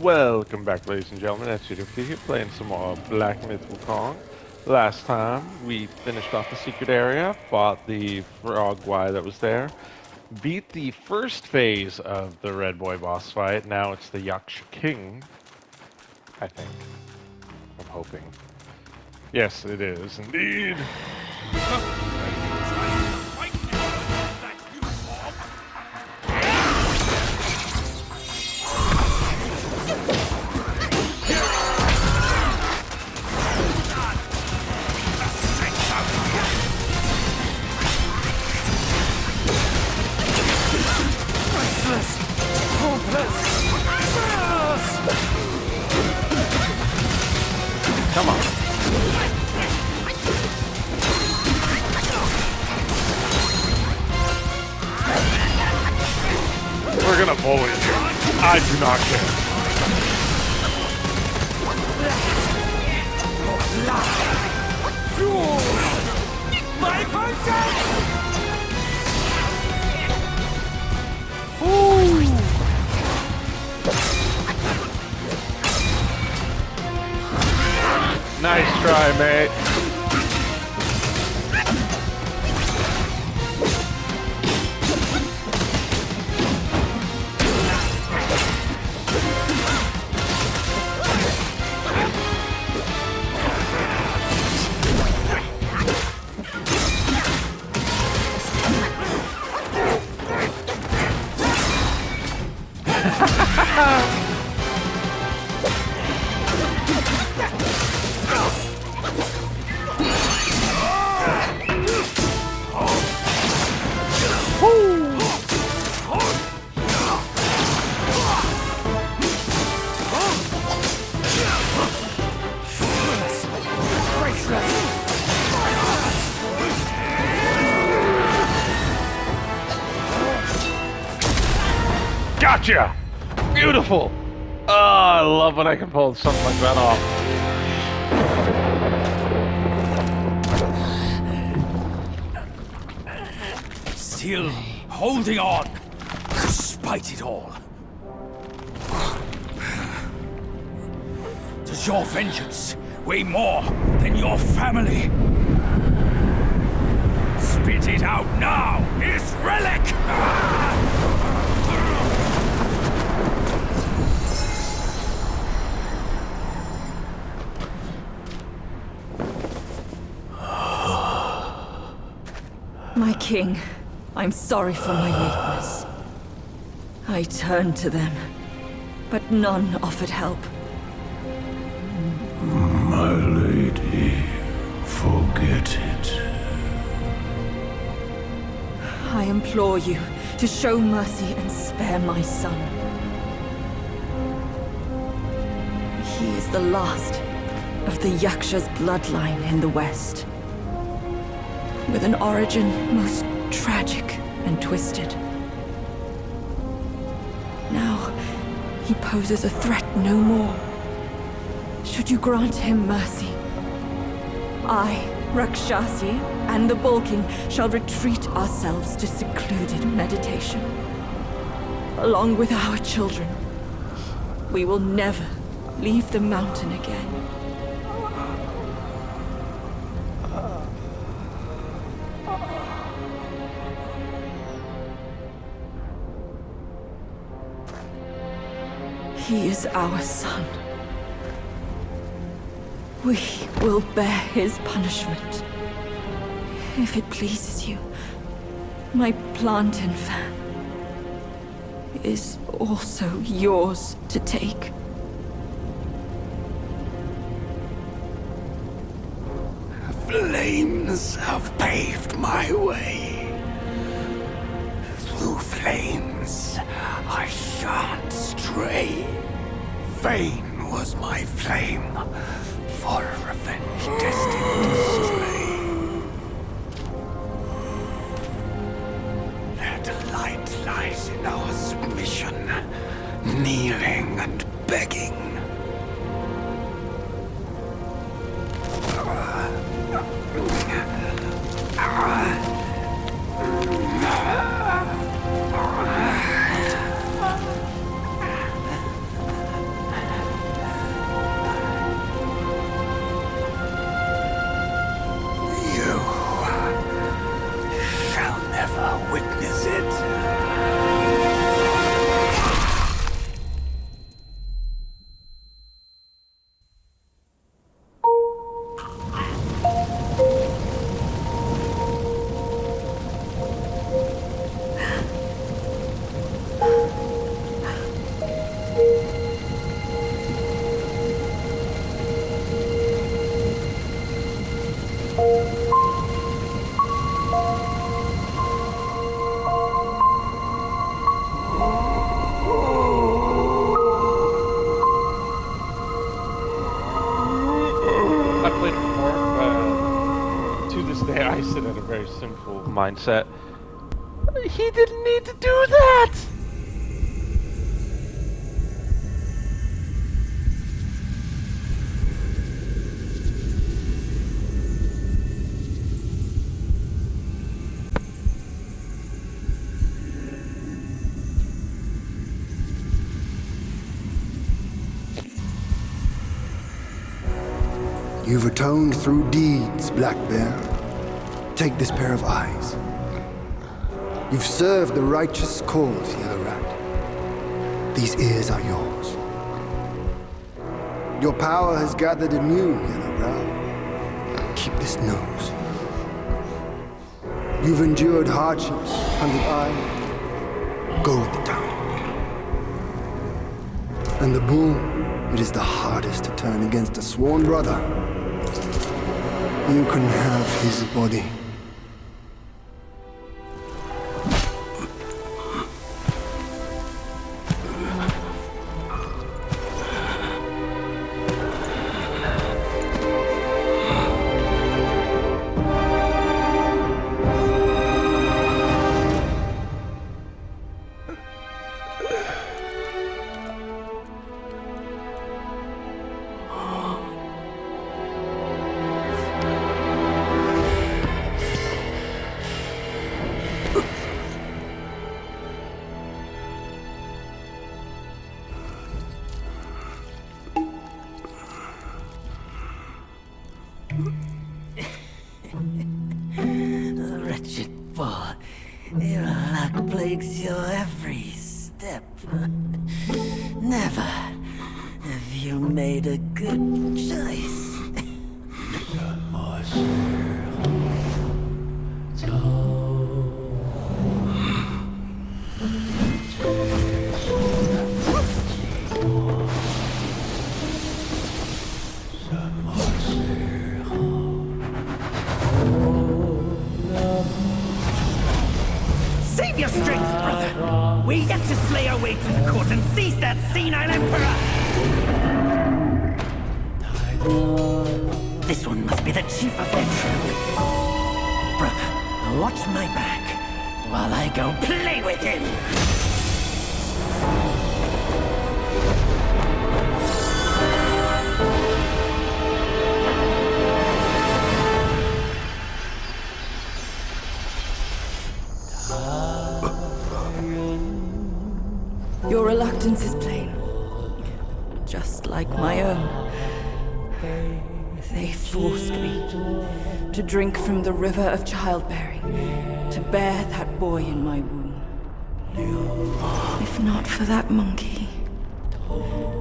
Welcome back, ladies and gentlemen. That's Yudoki here, playing some more Black Myth Wukong. Last time, we finished off the secret area, fought the frog Y that was there, beat the first phase of the Red Boy boss fight. Now it's the Yaksha King, I think. I'm hoping. Yes, it is, indeed. Come on. We're gonna bully you. I do not care. My conscience! Nice try, mate. Gotcha! Beautiful! Oh, I love when I can pull something like that off. Still holding on, despite it all. Does your vengeance weigh more than your family? Spit it out now, his relic! My king, I'm sorry for my weakness. I turned to them, but none offered help. My lady, forget it. I implore you to show mercy and spare my son. He is the last of the Yaksha's bloodline in the West, with an origin most tragic and twisted. Now, he poses a threat no more. Should you grant him mercy, I, Rakshasi, and the Bull King shall retreat ourselves to secluded meditation. Along with our children, we will never leave the mountain again. He is our son. We will bear his punishment. If it pleases you, my plantain fan is also yours to take. Flames have paved my way. Through flames, I shan't stray. Vain was my flame, for revenge destined to stray. Their delight lies in our submission, kneeling and begging. very sinful mindset. He didn't need to do that! You've atoned through deeds, Black Bear. Take this pair of eyes. You've served the righteous cause, Yellow Rat. These ears are yours. Your power has gathered in you, Yellow Brow. Keep this nose. You've endured hardships, Hundred Eye. Go with the tongue. And the bull, it is the hardest to turn against a sworn brother. You can have his body. Wretched bull, your luck plagues your every step. Never have you made a good choice. Save your strength, brother! We yet to slay our way to the court and seize that senile emperor! This one must be the chief of their troop. Brother, watch my back while I go play with him! Your reluctance is plain, just like my own. They forced me to drink from the river of childbearing, to bear that boy in my womb. If not for that monkey,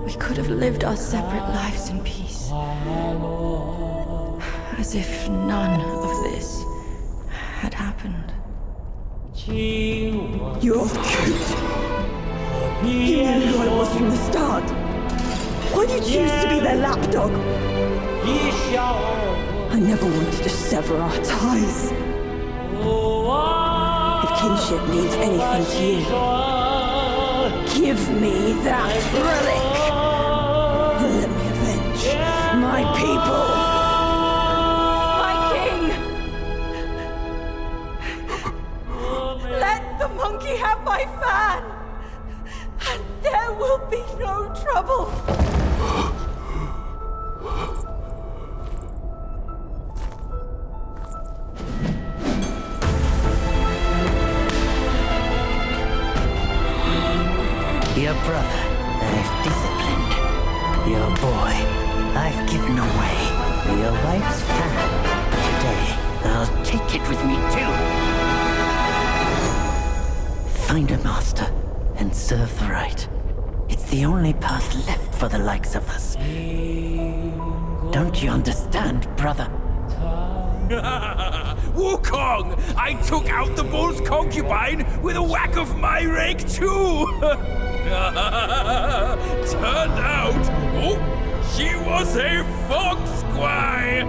we could have lived our separate lives in peace. As if none of this had happened. You're cute. You knew who I was from the start. Why'd you choose to be their lapdog? I never wanted to sever our ties. If kinship means anything to you, give me that relic. And let me avenge my people. My king! Let the monkey have my fan! And there will be no trouble. Your brother, I've disciplined. Your boy, I've given away. Your wife's fan. Today, I'll take it with me too. Find a master and serve the right. It's the only path left for the likes of us. Don't you understand, brother? Wukong! I took out the bull's concubine with a whack of my rake too! Turned out, she was a fox squire!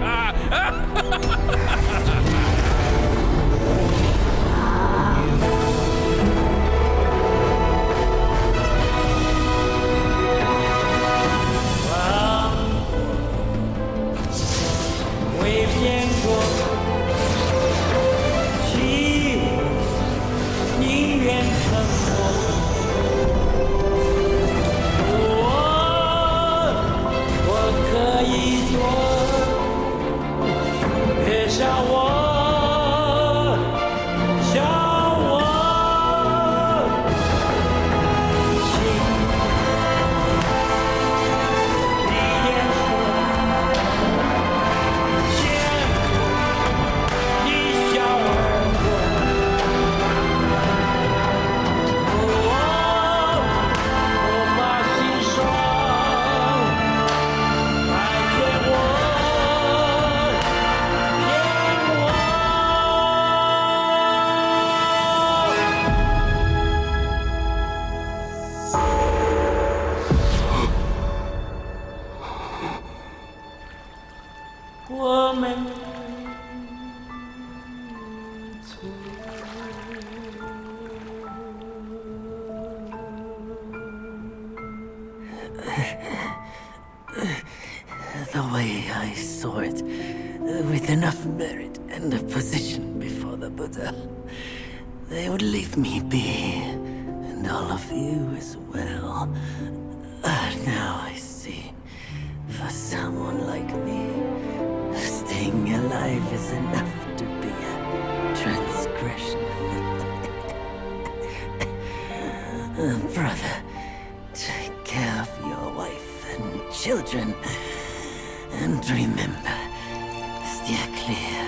The way I saw it, with enough merit and a position before the Buddha, they would leave me be, and all of you as well. Now I see, for someone like me, staying alive is enough to be a transgression. Brother, take care of your wife and children. And remember, steer clear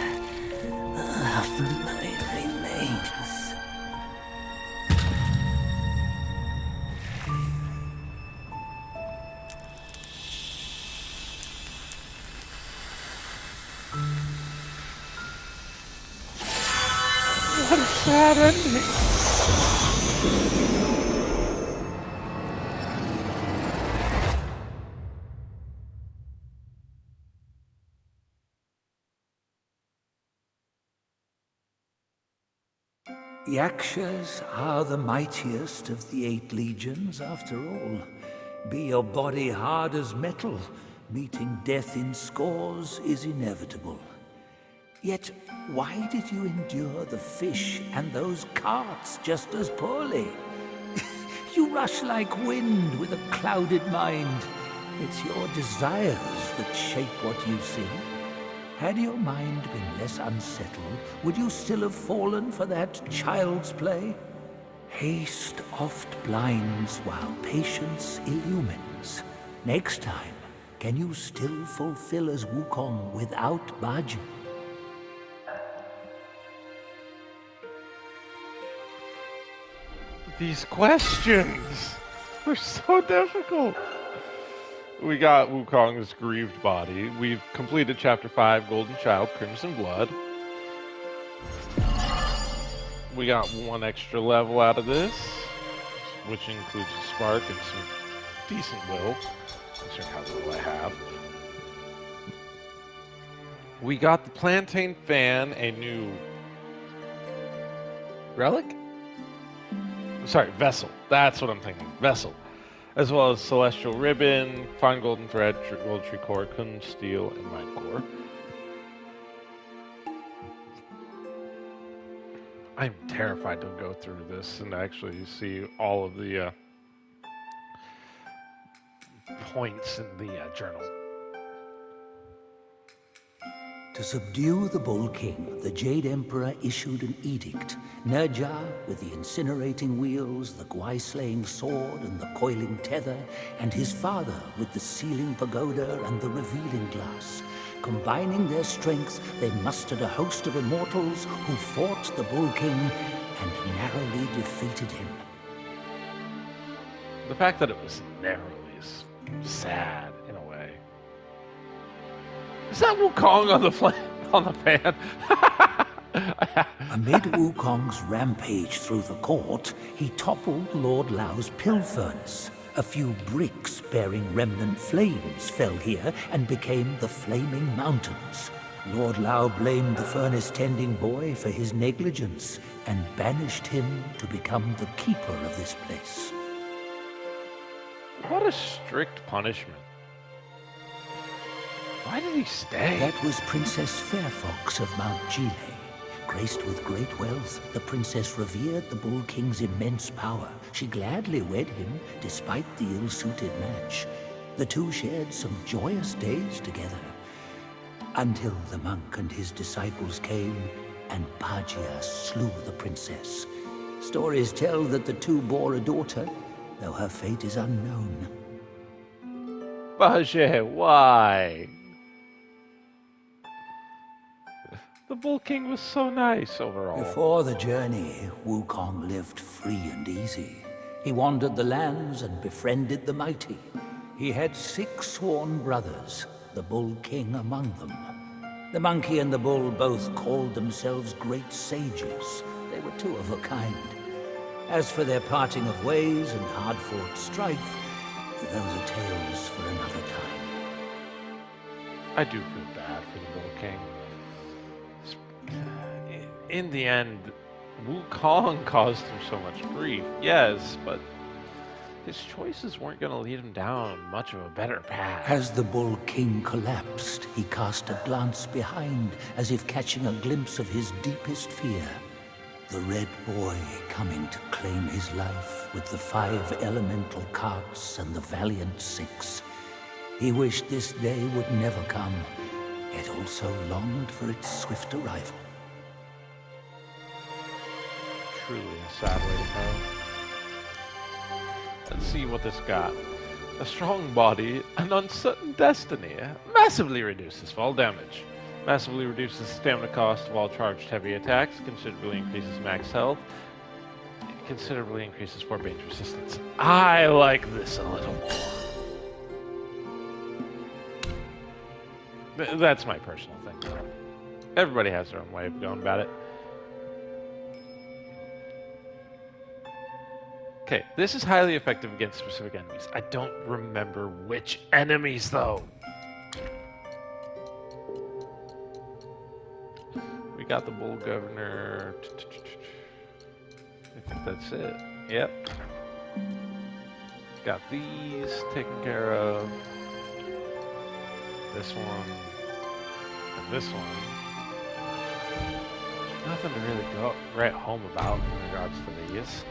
of my remains. What a sad ending. Yakshas are the mightiest of the 8 legions, after all. Be your body hard as metal, meeting death in scores is inevitable. Yet, why did you endure the fish and those carts just as poorly? You rush like wind with a clouded mind. It's your desires that shape what you see. Had your mind been less unsettled, would you still have fallen for that child's play? Haste oft blinds while patience illumines. Next time, can you still fulfill as Wukong without Bajin? These questions were so difficult. We got Wukong's grieved body. We've completed Chapter 5, Golden Child, Crimson Blood. We got 1 extra level out of this, which includes a spark and some decent will, considering how little I have. We got the Plantain Fan, a new relic? Sorry, vessel. That's what I'm thinking. Vessel. As well as Celestial Ribbon, Fine Golden Thread, Gold Tree Core, Kun Steel, and Mind Core. I'm terrified to go through this and actually see all of the points in the journal. To subdue the Bull King, the Jade Emperor issued an edict. Nerja, with the incinerating wheels, the Gwai-slaying sword, and the coiling tether, and his father with the sealing pagoda and the revealing glass. Combining their strength, they mustered a host of immortals who fought the Bull King and narrowly defeated him. The fact that it was narrowly is sad in a way. Is that Wukong on the fan? Amid Wukong's rampage through the court, he toppled Lord Lao's pill furnace. A few bricks bearing remnant flames fell here and became the Flaming Mountains. Lord Lao blamed the furnace-tending boy for his negligence and banished him to become the keeper of this place. What a strict punishment. Why did he stay? That was Princess Fairfox of Mount Gile. Graced with great wealth, the princess revered the Bull King's immense power. She gladly wed him, despite the ill-suited match. The two shared some joyous days together, until the monk and his disciples came, and Bajia slew the princess. Stories tell that the two bore a daughter, though her fate is unknown. Bajie, why? The Bull King was so nice overall. Before the journey, Wukong lived free and easy. He wandered the lands and befriended the mighty. He had 6 sworn brothers, the Bull King among them. The monkey and the bull both called themselves great sages. They were 2 of a kind. As for their parting of ways and hard-fought strife, those are tales for another time. I do feel bad for the Bull King. In the end, Wukong caused him so much grief, yes, but his choices weren't going to lead him down much of a better path. As the Bull King collapsed, he cast a glance behind, as if catching a glimpse of his deepest fear. The Red Boy coming to claim his life with the 5 elemental carts and the valiant 6. He wished this day would never come, yet also longed for its swift arrival. Truly a sad way to go. Let's see what this got. A strong body, an uncertain destiny. Massively reduces fall damage. Massively reduces stamina cost of all charged heavy attacks. Considerably increases max health. Considerably increases warp range resistance. I like this a little more. That's my personal thing. Everybody has their own way of going about it. Okay, this is highly effective against specific enemies. I don't remember which enemies, though. We got the Bull Governor. I think that's it. Yep. Got these taken care of. This one. And this one. Nothing to really go right home about in regards to these.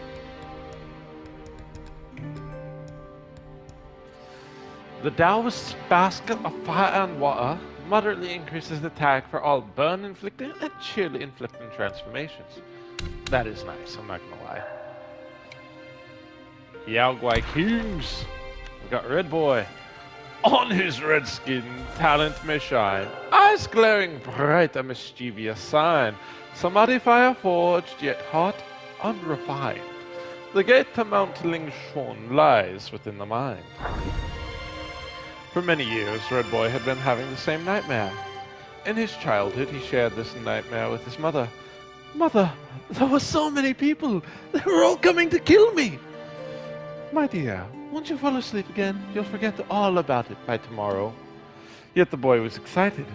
The Taoist's basket of fire and water moderately increases attack for all burn-inflicting and chill-inflicting transformations. That is nice, I'm not gonna lie. Yao Guai Kings! We got Red Boy. On his red skin, talent may shine. Eyes glaring bright, a mischievous sign. Samadhi fire forged, yet heart unrefined. The gate to Mount Lingshun lies within the mind. For many years, Red Boy had been having the same nightmare. In his childhood, he shared this nightmare with his mother. Mother, there were so many people. They were all coming to kill me. My dear, once you fall asleep again, you'll forget all about it by tomorrow. Yet the boy was excited.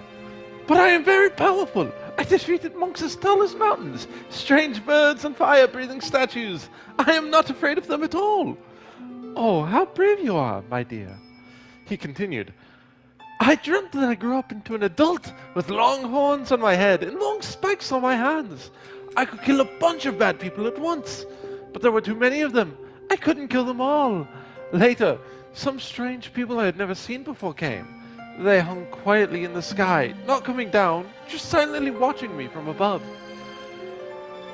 But I am very powerful. I defeated monks as tall as mountains, strange birds and fire-breathing statues. I am not afraid of them at all. Oh, how brave you are, my dear. He continued, I dreamt that I grew up into an adult with long horns on my head and long spikes on my hands. I could kill a bunch of bad people at once, but there were too many of them. I couldn't kill them all. Later, some strange people I had never seen before came. They hung quietly in the sky, not coming down, just silently watching me from above.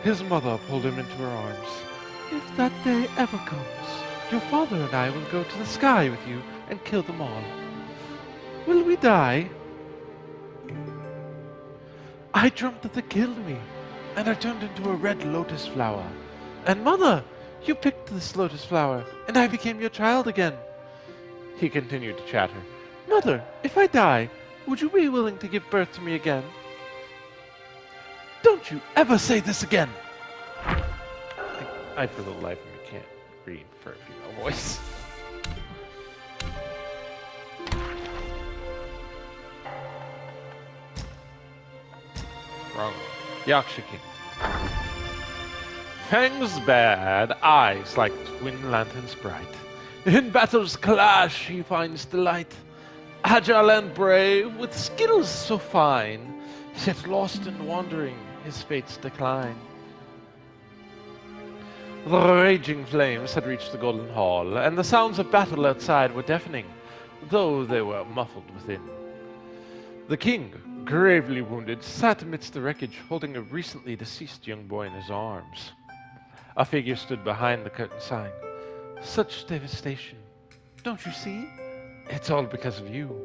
His mother pulled him into her arms. If that day ever comes, your father and I will go to the sky with you and kill them all. Will we die? I dreamt that they killed me, and I turned into a red lotus flower. And mother, you picked this lotus flower, and I became your child again. He continued to chatter. Mother, if I die, would you be willing to give birth to me again? Don't you ever say this again! I for the life of me can't read for a female voice. Wrong. Yaksha King. Fang's bad, eyes like twin lanterns bright. In battle's clash he finds delight. Agile and brave, with skills so fine, yet lost in wandering, his fates decline. The raging flames had reached the Golden Hall, and the sounds of battle outside were deafening, though they were muffled within. The king, gravely wounded, sat amidst the wreckage, holding a recently deceased young boy in his arms. A figure stood behind the curtain sign. Such devastation. Don't you see? It's all because of you.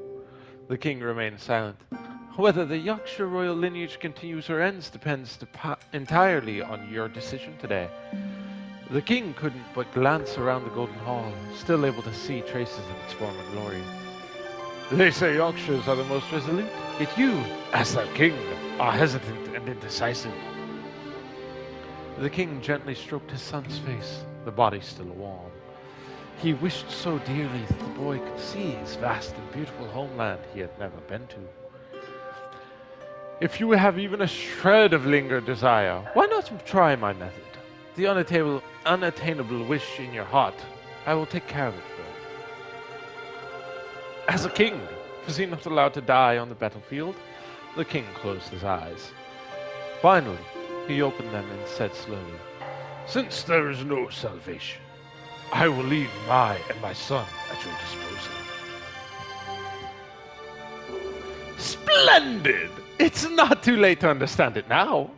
The king remained silent. Whether the Yaksha royal lineage continues or ends depends entirely on your decision today. The king couldn't but glance around the Golden Hall, still able to see traces of its former glory. They say Yakshas are the most resolute, yet you, as their king, are hesitant and indecisive. The king gently stroked his son's face, the body still warm. He wished so dearly that the boy could see his vast and beautiful homeland he had never been to. If you have even a shred of lingering desire, why not try my method? The unattainable wish in your heart I will take care of it for you. As a king, was he not allowed to die on the battlefield? The king closed his eyes. Finally, he opened them and said slowly, Since there is no salvation, I will leave my son at your disposal. Splendid! It's not too late to understand it now.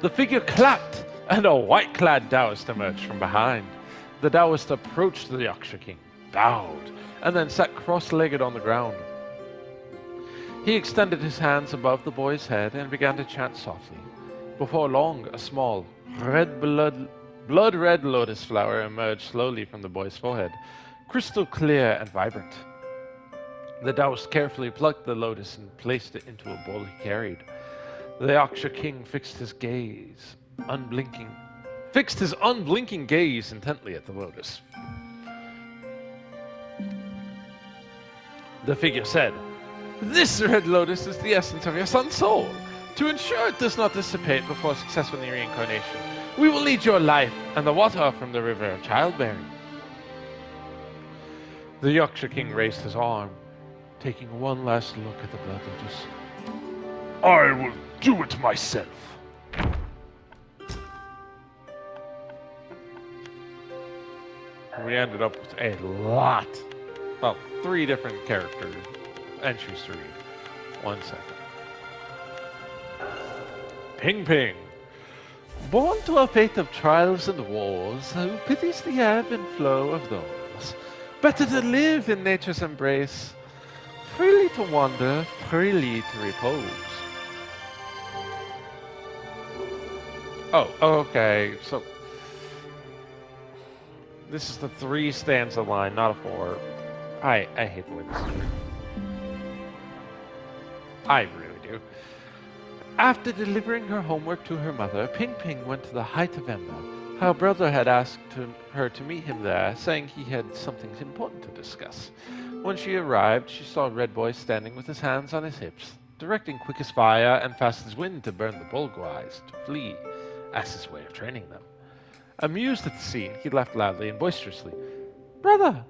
The figure clapped, and a white-clad Taoist emerged from behind. The Taoist approached the Yaksha king, bowed, and then sat cross-legged on the ground. He extended his hands above the boy's head and began to chant softly. Before long, a small, blood-red lotus flower emerged slowly from the boy's forehead, crystal clear and vibrant. The Taoist carefully plucked the lotus and placed it into a bowl he carried. The Yaksha king fixed his unblinking gaze intently at the lotus. The figure said, This red lotus is the essence of your son's soul. To ensure it does not dissipate before successful reincarnation, we will need your life and the water from the river of childbearing. The Yaksha king raised his arm, taking one last look at the blood lotus. I will do it myself. We ended up with a lot. About 3 different character entries to read. 1 second. Ping Ping. Born to a fate of trials and wars, who pities the ebb and flow of those. Better to live in nature's embrace, freely to wander, freely to repose. Oh, okay, so this is the 3 stanza line, not a 4. I hate the way this is written. I really do. After delivering her homework to her mother, Ping Ping went to the height of Ember. Her brother had asked her to meet him there, saying he had something important to discuss. When she arrived, she saw Red Boy standing with his hands on his hips, directing quick as fire and fast as wind to burn the Bulguais to flee, as his way of training them. Amused at the scene, he laughed loudly and boisterously. Brother!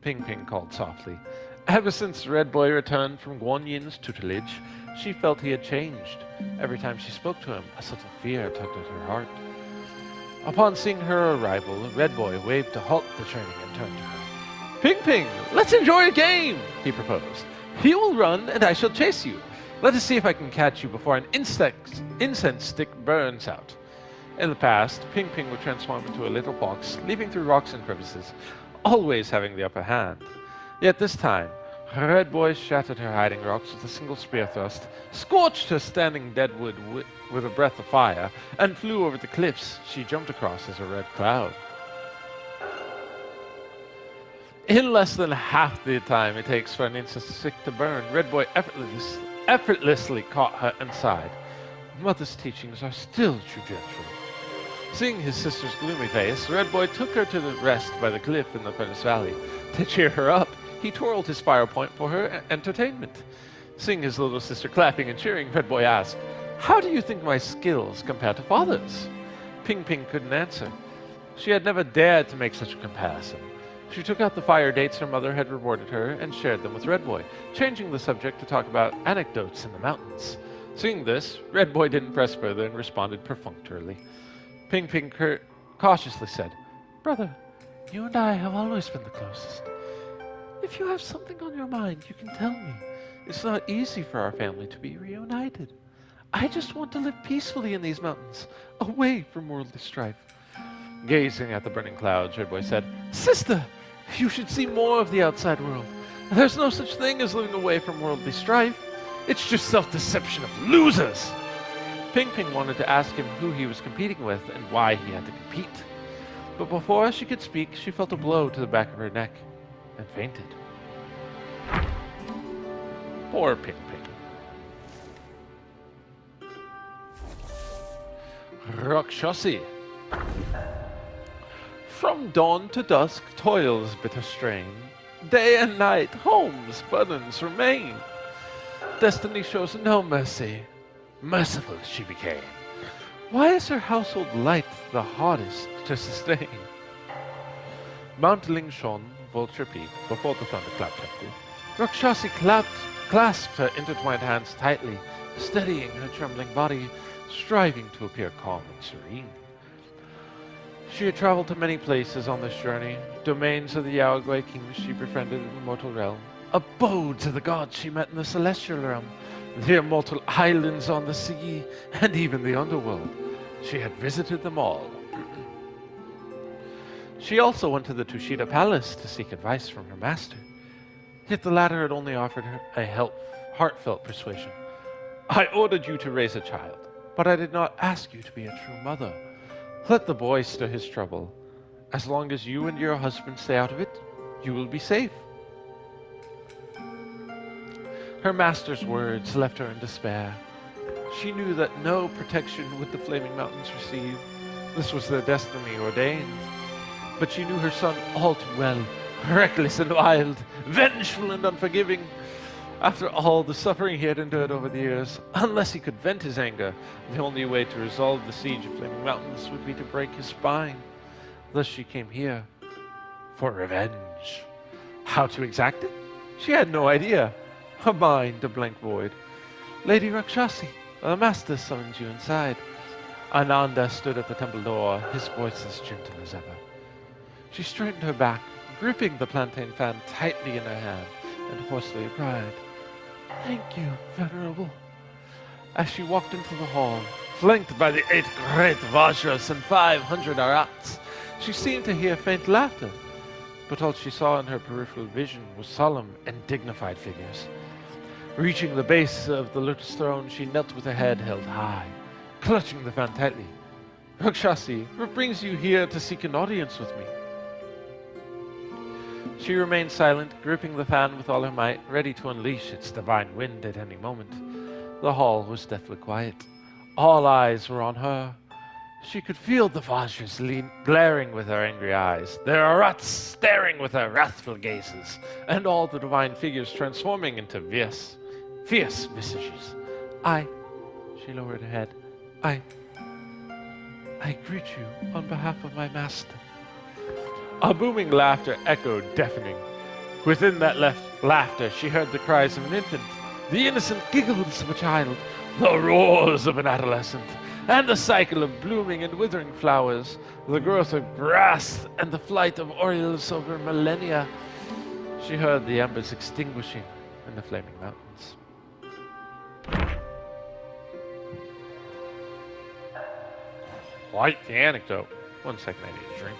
Ping Ping called softly. Ever since Red Boy returned from Guan Yin's tutelage, she felt he had changed. Every time she spoke to him, a subtle fear tugged at her heart. Upon seeing her arrival, Red Boy waved to halt the training and turned to her. Ping Ping, let's enjoy a game, he proposed. You will run and I shall chase you. Let us see if I can catch you before an incense stick burns out. In the past, Ping Ping would transform into a little fox, leaping through rocks and crevices, always having the upper hand. Yet this time, Red Boy shattered her hiding rocks with a single spear thrust, scorched her standing deadwood with a breath of fire, and flew over the cliffs she jumped across as a red cloud. In less than half the time it takes for an incense stick to burn, Red Boy effortlessly caught her inside. Mother's teachings are still true gentle. Seeing his sister's gloomy face, Red Boy took her to the rest by the cliff in the Furnace Valley. To cheer her up, he twirled his fire point for her entertainment. Seeing his little sister clapping and cheering, Red Boy asked, How do you think my skills compare to father's? Ping Ping couldn't answer. She had never dared to make such a comparison. She took out the fire dates her mother had rewarded her and shared them with Red Boy, changing the subject to talk about anecdotes in the mountains. Seeing this, Red Boy didn't press further and responded perfunctorily. Ping Ping cautiously said, Brother, you and I have always been the closest. If you have something on your mind, you can tell me. It's not easy for our family to be reunited. I just want to live peacefully in these mountains, away from worldly strife. Gazing at the burning clouds, Red Boy said, Sister, you should see more of the outside world. There's no such thing as living away from worldly strife. It's just self-deception of losers. Ping Ping wanted to ask him who he was competing with and why he had to compete. But before she could speak, she felt a blow to the back of her neck and fainted. Poor Ping Ping. Rakshasi. From dawn to dusk, toil's bitter strain. Day and night, home's burdens remain. Destiny shows no mercy. Merciful she became. Why is her household light the hardest to sustain? Mount Lingshon, Vulture Peak, before the Thunderclap Temple, Rakshasi clasped her intertwined hands tightly, steadying her trembling body, striving to appear calm and serene. She had traveled to many places on this journey, domains of the Yaogwei kings she befriended in the mortal realm, abodes of the gods she met in the celestial realm, the immortal islands on the sea, and even the underworld. She had visited them all. She also went to the Tushita Palace to seek advice from her master. Yet the latter had only offered her a heartfelt persuasion. I ordered you to raise a child, but I did not ask you to be a true mother. Let the boy stir his trouble. As long as you and your husband stay out of it, you will be safe. Her master's words left her in despair. She knew that no protection would the Flaming Mountains receive. This was their destiny ordained. But she knew her son all too well, reckless and wild, vengeful and unforgiving. After all the suffering he had endured over the years, unless he could vent his anger, the only way to resolve the siege of Flaming Mountains would be to break his spine. Thus she came here, for revenge. How to exact it? She had no idea. Her mind a blank void. Lady Rakshasi, the master summons you inside. Ananda stood at the temple door, his voice as gentle as ever. She straightened her back, gripping the plantain fan tightly in her hand, and hoarsely cried, "Thank you, Venerable." As she walked into the hall, flanked by the 8 great Vajras and 500 Arats, she seemed to hear faint laughter, but all she saw in her peripheral vision was solemn and dignified figures. Reaching the base of the lotus throne, she knelt with her head held high, clutching the fan tightly. "Rakshasi, what brings you here to seek an audience with me?" She remained silent, gripping the fan with all her might, ready to unleash its divine wind at any moment. The hall was deathly quiet. All eyes were on her. She could feel the Vajras glaring with their angry eyes, their Arats staring with their wrathful gazes, and all the divine figures transforming into fierce visages. She lowered her head. I greet you on behalf of my master." A booming laughter echoed, deafening. Within that laughter, she heard the cries of an infant, the innocent giggles of a child, the roars of an adolescent, and the cycle of blooming and withering flowers, the growth of grass, and the flight of orioles over millennia. She heard the embers extinguishing in the Flaming Mountains. Quite the anecdote. 1 second, I need a drink.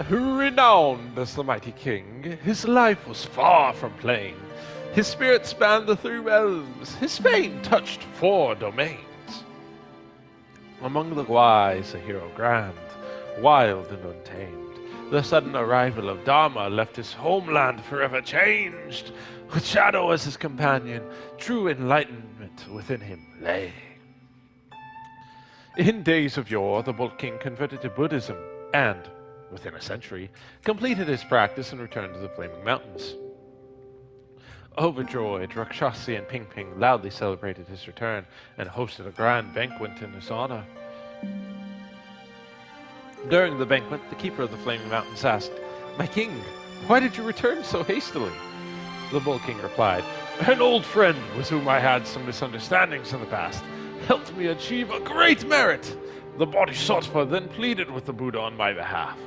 Renowned as the mighty king, his life was far from plain. His spirit spanned the 3 realms. His fame touched 4 domains. Among the Gwais, a hero grand, wild and untamed, the sudden arrival of Dharma left his homeland forever changed. With Shadow as his companion, true enlightenment within him lay. In days of yore, the Bolt King converted to Buddhism and, within a century, completed his practice and returned to the Flaming Mountains. Overjoyed, Rakshasi and Ping Ping loudly celebrated his return and hosted a grand banquet in his honor. During the banquet, the keeper of the Flaming Mountains asked, "My king, why did you return so hastily?" The Bull King replied, "An old friend with whom I had some misunderstandings in the past helped me achieve a great merit. The Bodhisattva then pleaded with the Buddha on my behalf,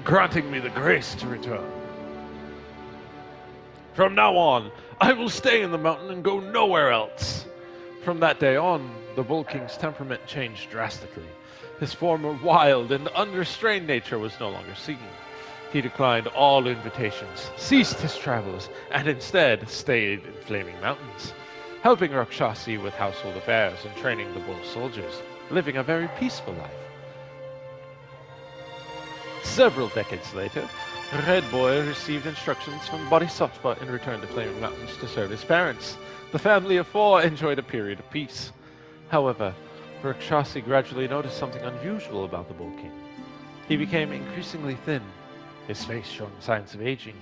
granting me the grace to return. From now on, I will stay in the mountain and go nowhere else." From that day on, the Bull King's temperament changed drastically. His former wild and unrestrained nature was no longer seen. He declined all invitations, ceased his travels, and instead stayed in Flaming Mountains, helping Rakshasi with household affairs and training the bull soldiers, living a very peaceful life. Several decades later, Red Boy received instructions from Bodhisattva and returned to Flaming Mountains to serve his parents. The family of four enjoyed a period of peace. However, Rakshasi gradually noticed something unusual about the Bull King. He became increasingly thin, his face showing signs of aging,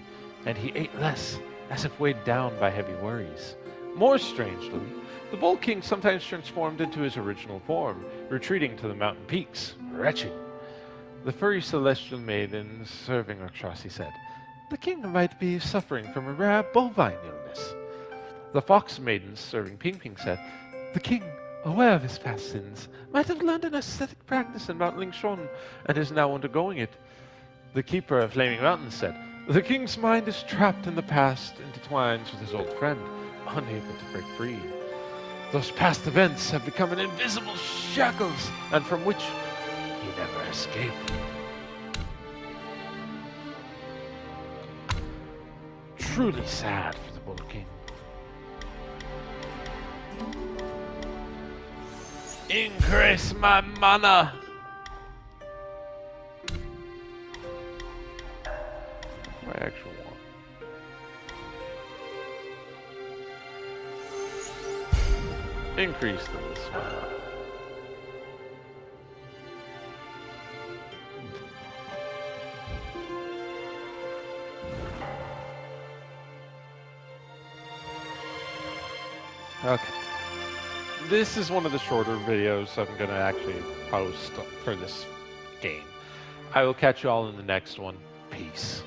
and he ate less, as if weighed down by heavy worries. More strangely, the Bull King sometimes transformed into his original form, retreating to the mountain peaks, retching. The furry celestial maiden serving Rakshasi said, "The king might be suffering from a rare bovine illness." The fox maiden serving Ping Ping said, "The king, aware of his past sins, might have learned an ascetic practice in Mount Lingshon and is now undergoing it." The keeper of Flaming Mountains said, "The king's mind is trapped in the past, intertwines with his old friend, unable to break free. Those past events have become an invisible shackles, and from which he never escaped." Truly sad for the Bull King. Increase my mana! My actual one. Increase this mana. Okay. This is one of the shorter videos I'm going to actually post for this game. I will catch you all in the next one. Peace.